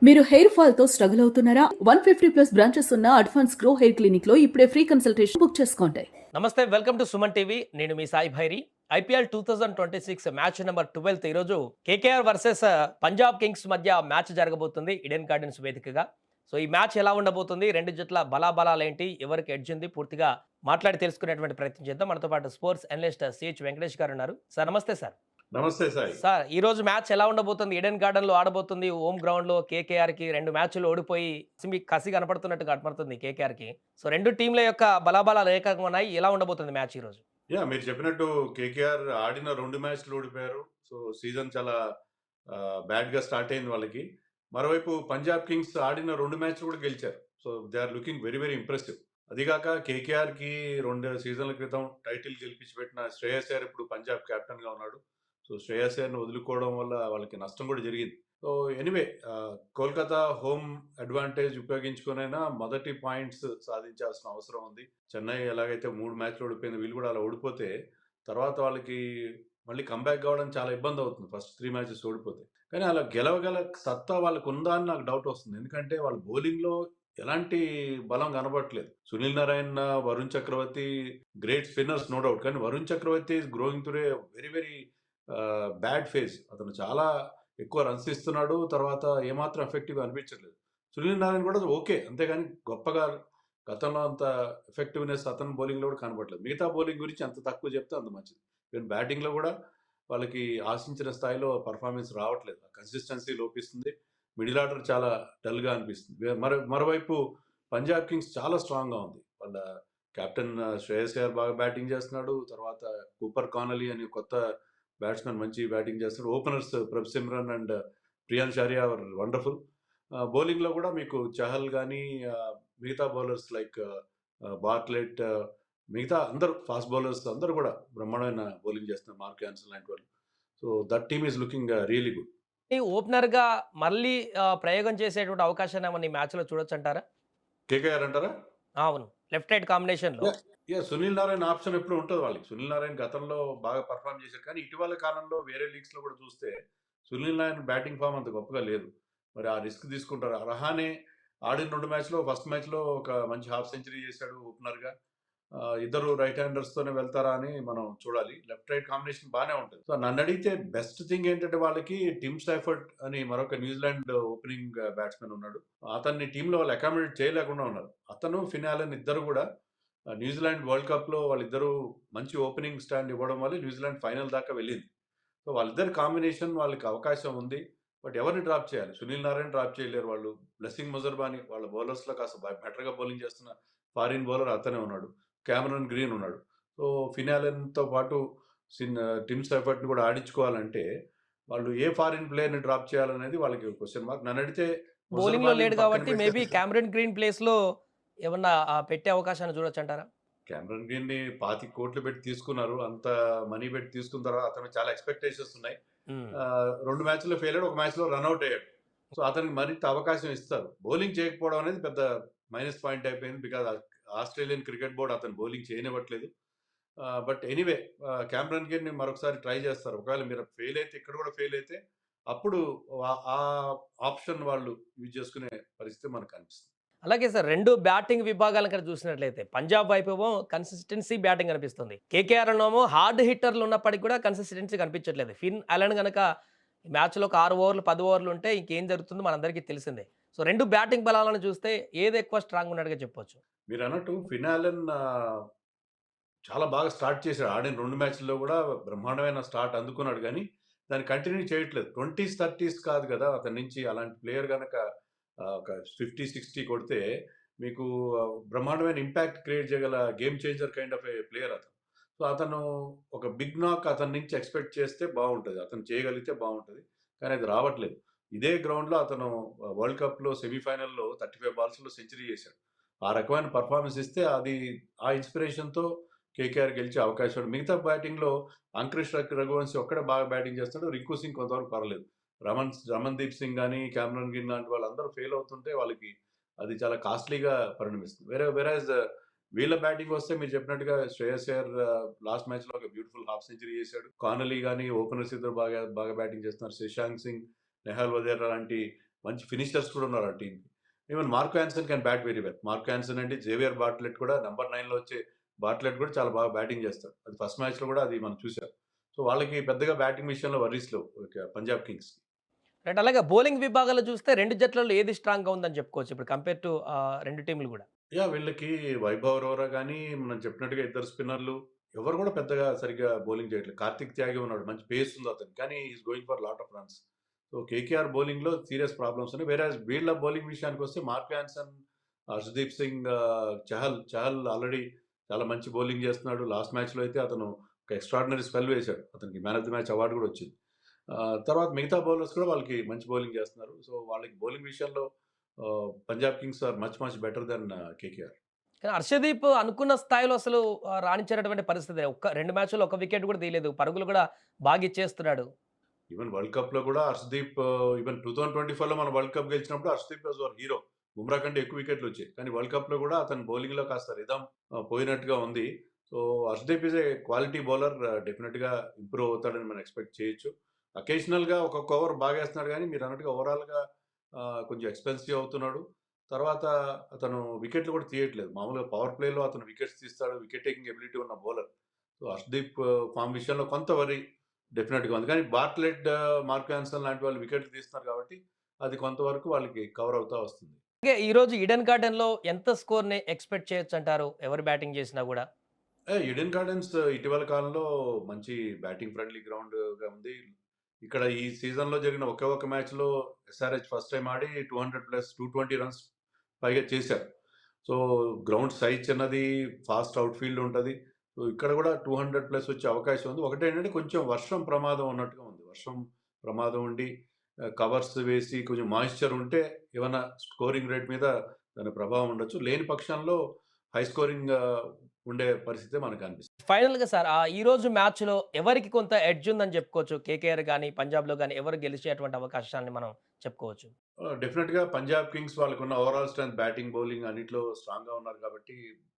మీరు hair fall తో struggle అవుతున్నారా? 150+ బ్రాంచెస్ ఉన్న అడ్వాన్స్ గ్రో హెయిర్ క్లినిక్ లో ఇప్పుడే ఫ్రీ కన్సల్టేషన్ బుక్ చేసుకోండి. నమస్తే, వెల్కమ్ టు సుమన్ టీవీ. నేను మీ Sai Bhairi. IPL 2026 match number 12 ఈరోజు కేకేఆర్ వర్సెస్ పంజాబ్ కింగ్స్ మధ్య మ్యాచ్ జరగబోతుంది ఈడెన్ గార్డెన్స్ వేదికగా. సో ఈ మ్యాచ్ ఎలా ఉండబోతుంది, రెండు జట్ల బలాబలాలేంటి, ఎవరికి ఎడ్జ్ ఉంది, పూర్తిగా మాట్లాడి తెలుసుకునేటువంటి ప్రయత్నం చేద్దాం. మనతో పాటు స్పోర్ట్స్ అనలిస్ట్ సిహెచ్ వెంకటేష్ గారు ఉన్నారు. సార్ నమస్తే సార్. నమస్తే సాయి. సార్, ఈ రోజు మ్యాచ్ ఎలా ఉండబోతుంది? ఈడెన్ గార్డెన్ లో ఆడబోతుంది. హోమ్ గ్రౌండ్ లో కేకేఆర్ కి 2 మ్యాచ్లు ఓడిపోయి కసి కనపడుతున్నట్టు కనపడుతుంది కేకేఆర్ కి. సో రెండు టీంల యొక్క బలాబలాలు ఏకంగా ఉన్నాయి. ఎలా ఉండబోతుంది మ్యాచ్ ఈ రోజు? మీరు చెప్పినట్టు కేకేఆర్ ఆడిన 2 మ్యాచ్లు ఓడిపోయారు. సో సీజన్ చాలా బ్యాడ్‌గా స్టార్ట్ అయింది వాళ్ళకి. మరోవైపు పంజాబ్ కింగ్స్ ఆడిన 2 మ్యాచ్లు కూడా గెలిచారు. So they are looking very very impressive. అదిగాక కేకేఆర్‌కి 2 సీజన్ల క్రితం టైటిల్ గెలిపించి పెట్టిన శ్రేయస్ అయ్యర్ ఇప్పుడు పంజాబ్ కెప్టెన్‌గా ఉన్నాడు. సో శ్రేయస్ అయ్యర్‌ని వదులుకోవడం వల్ల వాళ్ళకి నష్టం కూడా జరిగింది. So anyway Kolkata home advantage ఉపయోగించుకొనైనా మొదటి పాయింట్స్ సాధించాల్సిన అవసరం ఉంది. చెన్నై ఎలాగైతే 3 మ్యాచ్లు ఓడిపోయిందో వీళ్ళు కూడా అలా ఓడిపోతే తర్వాత వాళ్ళకి మళ్ళీ కంబ్యాక్ కావడం చాలా ఇబ్బంది అవుతుంది ఫస్ట్ 3 మ్యాచెస్ ఓడిపోతే. కానీ అలా గెలవగల సత్తా వాళ్ళకు ఉందా అని నాకు డౌట్ వస్తుంది. ఎందుకంటే వాళ్ళ బౌలింగ్‌లో ఎలాంటి బలం కనబడట్లేదు. Sunil Narine, Varun Chakravarthy great spinners no doubt. కానీ Varun Chakravarthy is growing through a very very bad phase. అతను చాలా ఎక్కువ రన్స్ ఇస్తున్నాడు. తర్వాత ఏమాత్రం ఎఫెక్టివ్‌గా అనిపించట్లేదు. సునీల్ నారాయణ కూడా ఓకే. అంతేగాని గొప్పగా గతంలో అంత ఎఫెక్టివ్‌నెస్ అతని బౌలింగ్‌లో కూడా కనపడట్లేదు. మిగతా బౌలింగ్ గురించి ఎంత తక్కువ చెప్తే అంత మంచిది. ఈవెన్ బ్యాటింగ్‌లో కూడా వాళ్ళకి ఆశించిన స్థాయిలో పర్ఫార్మెన్స్ రావట్లేదు. కన్సిస్టెన్సీ లోపిస్తుంది. మిడిల్ ఆర్డర్ చాలా డల్‌గా అనిపిస్తుంది. మరోవైపు పంజాబ్ కింగ్స్ చాలా స్ట్రాంగ్‌గా ఉంది. వాళ్ళ కెప్టెన్ శ్రేయస్ అయ్యర్ బాగా బ్యాటింగ్ చేస్తున్నాడు. తర్వాత కూపర్ కానలీ అని కొత్త బ్యాట్స్‌మెన్ మంచి బ్యాటింగ్ చేస్తారు. Openers Prabhsimran and Priyansh Arya are wonderful. బౌలింగ్‌లో కూడా మీకు చహల్ గానీ, మిగతా బౌలర్స్ లైక్ బార్ట్లెట్, మిగతా అందరూ ఫాస్ట్ బౌలర్స్ అందరూ కూడా బ్రహ్మాండమైన బౌలింగ్ చేస్తున్నారు. మార్క్ యాన్సన్ లాంటి వాళ్ళు. So that team is looking really good. ఈ ఓపెనర్‌గా మళ్ళీ ప్రయోగం చేసేటువంటి అవకాశాన్ని ఏమన్నా ఈ మ్యాచ్‌లో చూడొచ్చంటారా? కేకేఆర్ అంటారా? అవును. లెఫ్ట్ రైట్ కాంబినేషన్‌లో. సునీల్ నారాయణ ఆప్షన్ ఎప్పుడు ఉంటది వాళ్ళకి. సునీల్ నారాయణ గతంలో బాగా పర్ఫార్మ్ చేశారు. కానీ ఇటీవల కాలంలో వేరే లీగ్స్‌లో కూడా చూస్తే సునీల్ నారాయణ బ్యాటింగ్ ఫార్మ్ అంత గొప్పగా లేదు. మరి ఆ రిస్క్ తీసుకుంటారు. రహానే ఆడిన 2 మ్యాచ్‌లో ఫస్ట్ మ్యాచ్‌లో ఒక మంచి హాఫ్ సెంచరీ చేశాడు ఓపెనర్‌గా. ఇద్దరు రైట్ హ్యాండర్స్‌తోనే వెళ్తారా అని మనం చూడాలి. లెఫ్ట్ రైట్ కాంబినేషన్ బానే ఉంటది. సో నన్నడిగితే బెస్ట్ థింగ్ ఏంటంటే వాళ్ళకి టిమ్ స్టాఫర్డ్ అని మరొక న్యూజిలాండ్ ఓపెనింగ్ బ్యాట్స్‌మన్ ఉన్నాడు. అతన్ని టీమ్‌లో వాళ్ళు అకామిడేట్ చేయలేకుండా ఉన్నారు. అతను ఫిన్ అలెన్ ఇద్దరు కూడా న్యూజిలాండ్ వరల్డ్ కప్‌లో వాళ్ళిద్దరూ మంచి ఓపెనింగ్ స్టాండ్ ఇవ్వడం వల్ల న్యూజిలాండ్ ఫైనల్ దాకా వెళ్ళింది. సో వాళ్ళిద్దరి కాంబినేషన్ వాళ్ళకి అవకాశం ఉంది. బట్ ఎవరిని డ్రాప్ చేయాలి? సునీల్ నారాయణ డ్రాప్ చేయలేరు వాళ్ళు. బ్లెస్సింగ్ ముజర్బానీ వాళ్ళ బౌలర్స్‌లో కాస్త బెటర్‌గా బౌలింగ్ చేస్తున్న ఫారిన్ బౌలర్ అతనే ఉన్నాడు. క్యామరన్ గ్రీన్ ఉన్నాడు. సో ఫిన్ అలెన్‌తో పాటు టిమ్ స్టాఫర్డ్‌ని కూడా ఆడించుకోవాలంటే వాళ్ళు ఏ ఫారిన్ ప్లేయర్‌ని డ్రాప్ చేయాలనేది వాళ్ళకి క్వెషన్ మార్క్. నన్నడిగితే బౌలింగ్‌లో ముజర్బానీని లేడు పక్కన కాబట్టి మేబీ పెట్టేసి క్యామరన్ గ్రీన్ ప్లేస్‌లో ఏమన్నా పెట్టే అవకాశాన్ని చూడొచ్చంటారా? క్యామరన్ గ్రీన్‌ని 25,00,00,000 పెట్టి తీసుకున్నారు. అంత మనీ పెట్టి తీసుకున్న తర్వాత అతనికి చాలా ఎక్స్‌పెక్టేషన్స్ ఉన్నాయి. హ్మ్. 2 మ్యాచ్‌లో ఫెయిల్ అయ్యాడు. ఒక మ్యాచ్‌లో రన్ ఔట్ అయ్యాడు. సో అతనికి మరింత అవకాశం ఇస్తారు. బౌలింగ్ చేయకపోవడం అనేది పెద్ద మైనస్ పాయింట్ అయిపోయింది. బికాజ్ ఆస్ట్రేలియన్ క్రికెట్ బోర్డ్ అతను బౌలింగ్ చేయనివ్వట్లేదు. బట్ ఎనీవే క్యామరన్ గ్రీన్‌ని మరొకసారి ట్రై చేస్తారు. ఒకవేళ మీరు ఫెయిల్ అయితే ఇక్కడ కూడా ఫెయిల్ అయితే అప్పుడు ఆ ఆప్షన్ వాళ్ళు యూజ్ చేసుకునే పరిస్థితి మనకు కనిపిస్తుంది. అలాగే సార్, 2 బ్యాటింగ్ విభాగాలను కనుక చూసినట్లయితే పంజాబ్ వైపేమో కన్సిస్టెన్సీ బ్యాటింగ్ కనిపిస్తుంది. కేకేఆర్‌లోనేమో హార్డ్ హిట్టర్లు ఉన్నప్పటికి కూడా కన్సిస్టెన్సీ కనిపించట్లేదు. ఫిన్ అలెన్ గనక ఈ మ్యాచ్‌లో ఒక 6 ఓవర్లు, 10 ఓవర్లు ఉంటే ఇంకేం జరుగుతుందో మనందరికీ తెలిసిందే. సో 2 బ్యాటింగ్ బలాలను చూస్తే ఏది ఎక్కువ స్ట్రాంగ్ ఉన్నట్టుగా చెప్పొచ్చు? మీరన్నట్టు ఫిన్ అలెన్ చాలా బాగా స్టార్ట్ చేశాడు. ఆడిన 2 మ్యాచ్‌ల్లో గూడా బ్రహ్మాండమైన స్టార్ట్ అందుకున్నాడు గానీ, దాన్ని కంటిన్యూ చేయట్లేదు. 20స్, 30స్ కాదు గదా! అతని నుంచి అలాంటి ప్లేయర్ గనక ఒక 50, 60 కొడితే మీకు బ్రహ్మాండమైన ఇంపాక్ట్ క్రియేట్ చేయగల game changer kind of A player అతను. సో, అతను ఒక బిగ్ నాక్ అతని నుంచి ఎక్స్‌పెక్ట్ చేస్తే బావుంటది. అతను చేయగలిగితే బావుంటది. కానీ అది రావట్లేదు. ఇదే గ్రౌండ్‌లో అతను వరల్డ్ కప్‌లో సెమీఫైనల్‌లో 35 బాల్స్‌లో సెంచరీ చేశాడు. ఆ రకమైన పర్ఫార్మెన్స్ ఇస్తే అది ఆ ఇన్‌స్పిరేషన్‌తో కేకేఆర్ గెలిచే అవకాశం ఉంది. మిగతా బ్యాటింగ్‌లో అంకుష్ రఘువంశీ ఒక్కడే బాగా బ్యాటింగ్ చేస్తాడు. రింకు సింగ్ కొంతవరకు పర్లేదు. రమణ్‌దీప్ సింగ్ గాని, క్యామరన్ గ్రీన్ లాంటి వాళ్ళందరూ ఫెయిల్ అవుతుంటే వాళ్ళకి అది చాలా కాస్ట్‌లీగా పరిణమిస్తుంది. వెరాజ్ వీళ్ళ బ్యాటింగ్ వస్తే మీరు చెప్పినట్టుగా శ్రేయస్ అయ్యర్ లాస్ట్ మ్యాచ్‌లో ఒక బ్యూటిఫుల్ హాఫ్ సెంచరీ చేశాడు. కానలీ గాని, ఓపెనర్స్ ఇద్దరు బాగా బాగా బ్యాటింగ్ చేస్తున్నారు. శశాంక్ సింగ్, నెహాల్ వధేరా లాంటి మంచి ఫినిషర్స్ కూడా ఉన్నారు ఆ టీంకి. Even Marco Jansen can bat very well. Marco Jansen అంటే జేవియర్ బార్ట్లెట్ కూడా నంబర్ 9లో వచ్చే బార్ట్లెట్ కూడా చాలా బాగా బ్యాటింగ్ చేస్తాడు. అది ఫస్ట్ మ్యాచ్‌లో కూడా అది మనం చూసాం. సో వాళ్ళకి పెద్దగా బ్యాటింగ్ విషయంలో వర్రీస్ లేవు పంజాబ్ కింగ్స్‌కి. రైట్. అలాగే బౌలింగ్ విభాగాల్లో చూస్తే 2 జట్లలో ఏది స్ట్రాంగ్‌గా ఉందని చెప్పుకోవచ్చు. ఇప్పుడు కంపేర్ టు 2 టీమ్‌లు గూడా. యాహ్! వీళ్ళకి వైభవ్ అరోరా గాని, మనం చెప్పినట్టుగా ఇద్దరు స్పిన్నర్లు ఎవరు కూడా పెద్దగా సరిగ్గా బౌలింగ్ చేయట్లేదు. కార్తిక్ త్యాగి ఉన్నాడు. మంచి పేస్ ఉంది అతనికి. కానీ he is going for lot of runs. So KKR బౌలింగ్‌లో సీరియస్ ప్రాబ్లమ్స్ ఉన్నాయి. వేరాజ్ వీళ్ళ బౌలింగ్ విషయానికొస్తే mark Jansen, Harshdeep Singh, Chahal already చాలా మంచి బౌలింగ్ చేస్తున్నాడు. లాస్ట్ మ్యాచ్‌లో అయితే అతను ఒక ఎక్స్ట్రార్డినరీ స్పెల్ వేశాడు. అతనికి man of the match award కూడా వచ్చింది. తర్వాత మిగతా బౌలర్స్ కూడా వాళ్ళకి మంచి బౌలింగ్ చేస్తున్నారు. సో వాళ్ళకి బౌలింగ్ విషయంలో Punjab kings are much better than KKR. కానీ హర్షదీప్ అనుకున్న స్థాయిలో అసలు రాణించేటటువంటి పరిస్థితి లేదు. 2 మ్యాచ్‌ల్లో ఒక్క వికెట్ కూడా తీయలేదు. పరుగులు కూడా బాగా ఇచ్చేస్తున్నాడు. ఈవెన్ వరల్డ్ కప్‌లో కూడా హర్షదీప్ ఈవెన్ 2024లో మనం వరల్డ్ కప్ గెలిచినప్పుడు Harshdeep was our hero. Bumrah కంటే ఎక్కువ వికెట్‌లొచ్చాయి. కానీ వరల్డ్ కప్‌లో కూడా అతని బౌలింగ్‌లో కాస్త రిథమ్ పోయినట్టుగా ఉంది. So Harshdeep is a quality bowler. డెఫినిట్‌గా ఇంప్రూవ్ అవుతాడని మనం ఎక్స్‌పెక్ట్ చేయొచ్చు. అకేషనల్‌గా ఒక్కొక్క ఓవర్ బాగేస్తున్నాడు గానీ మీరన్నట్టుగా ఓవరాల్‌గా కొంచెం ఎక్స్‌పెన్సివ్ అవుతున్నాడు. తర్వాత అతను వికెట్‌లు కూడా తీయట్లేదు. మామూలుగా పవర్ ప్లేలో అతను వికెట్స్ తీస్తాడు. వికెట్ టేకింగ్ ఎబిలిటీ ఉన్న బౌలర్. సో హర్షదీప్ ఫార్మ్ విషయంలో కొంత వరీ డెఫినిట్‌గా ఉంది. కానీ బార్ట్లెట్, మార్క్ యాన్సన్ లాంటి వాళ్ళు వికెట్లు తీస్తున్నారు కాబట్టి, అది కొంతవరకు వాళ్ళకి కవర్ అవుతా వస్తుంది. అలాగే ఈరోజు ఈడెన్ గార్డెన్‌లో ఎంత స్కోర్‌ని ఎక్స్‌పెక్ట్ చేయొచ్చంటారు? ఎవరు బ్యాటింగ్ చేసినా గూడా? ఈడెన్ గార్డెన్స్ ఇటీవల కాలంలో మంచి బ్యాటింగ్ ఫ్రెండ్లీ గ్రౌండ్‌గా ఉంది. ఇక్కడ ఈ సీజన్‌లో జరిగిన ఒకే ఒక మ్యాచ్‌లో ఎస్ఆర్‌హెచ్ ఫస్ట్ టైమ్ ఆడి 200+220 రన్స్ పైగా చేశారు. సో, గ్రౌండ్ సైజ్ చిన్నది, ఫాస్ట్ ఔట్‌ఫీల్డ్ ఉంటది. సో, ఇక్కడ కూడా 200+ వచ్చే అవకాశం ఉంది. ఒకటేంటంటే కొంచెం వర్షం ప్రమాదం ఉన్నట్టుగా ఉంది. వర్షం ప్రమాదం ఉండి కవర్స్ వేసి కొంచెం మాయిశ్చర్ ఉంటే ఏమన్నా స్కోరింగ్ రేట్ మీద దాని ప్రభావం ఉండొచ్చు. లేని పక్షంలో హై స్కోరింగ్ ఉండే పరిస్థితే మనకనిపిస్తుంది. ఫైనల్‌గా సార్ ఈరోజు మ్యాచ్‌లో ఎవరికి కొంత ఎడ్జ్ ఉందని చెప్పుకోవచ్చు? కేకేఆర్ గాని, పంజాబ్‌లో గాని ఎవరు గెలిచేటువంటి అవకాశాన్ని మనం చెప్పుకోవచ్చు? డెఫినిట్‌గా పంజాబ్ కింగ్స్ వాళ్ళకున్న ఓవరాల్ స్ట్రెంత్ బ్యాటింగ్, బౌలింగ్ అన్నిట్లో స్ట్రాంగ్‌గా ఉన్నారు కాబట్టి,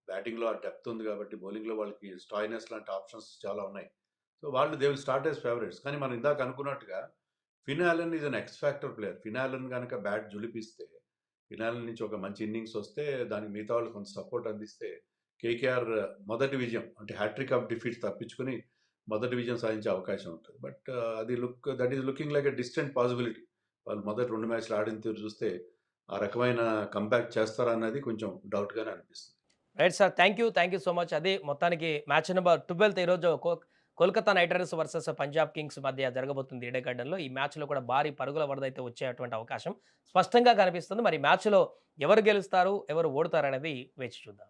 బ్యాటింగ్‌లో ఆ డెప్త్ ఉంది కాబట్టి, బౌలింగ్‌లో వాళ్ళకి స్టాయినెస్ లాంటి ఆప్షన్స్ చాలా ఉన్నాయి. సో, వాళ్ళు they will start as favourites. కానీ మనం ఇందాక అనుకున్నట్టుగా Finn Allen is an X factor player. Finn Allen గనక బ్యాట్ ఝుళిపిస్తే, ఫిన్ అలెన్ నుంచి ఒక మంచి ఇన్నింగ్స్ వస్తే, దానికి మిగతా వాళ్ళు కొంత సపోర్ట్ అందిస్తే, కేకేఆర్ మొదటి విజయం అంటే హ్యాట్రిక్ ఆఫ్ డిఫీట్స్ తప్పించుకొని మొదటి విజయం సాధించే అవకాశం ఉంటుంది. బట్ అది that is looking like a distant possibility. వాళ్ళు మొదటి 2 మ్యాచ్‌లు ఆడిన తీరు చూస్తే, ఆ రకమైన కంబ్యాక్ చేస్తారా అన్నది కొంచెం డౌట్‌గానే అనిపిస్తుంది. Right sir. Thank you so much. అది మొత్తానికి మ్యాచ్ నంబర్ 12 ఈరోజు Kolkata night riders versus Punjab Kings మధ్య జరగబోతుంది ఈడెన్ గార్డెన్‌లో. ఈ మ్యాచ్‌లో కూడా భారీ పరుగుల వరద వచ్చేటువంటి అవకాశం స్పష్టంగా కనిపిస్తుంది. మరి మ్యాచ్‌లో ఎవరు గెలుస్తారు? ఎవరు ఓడుతారనేది వేచి చూద్దాం.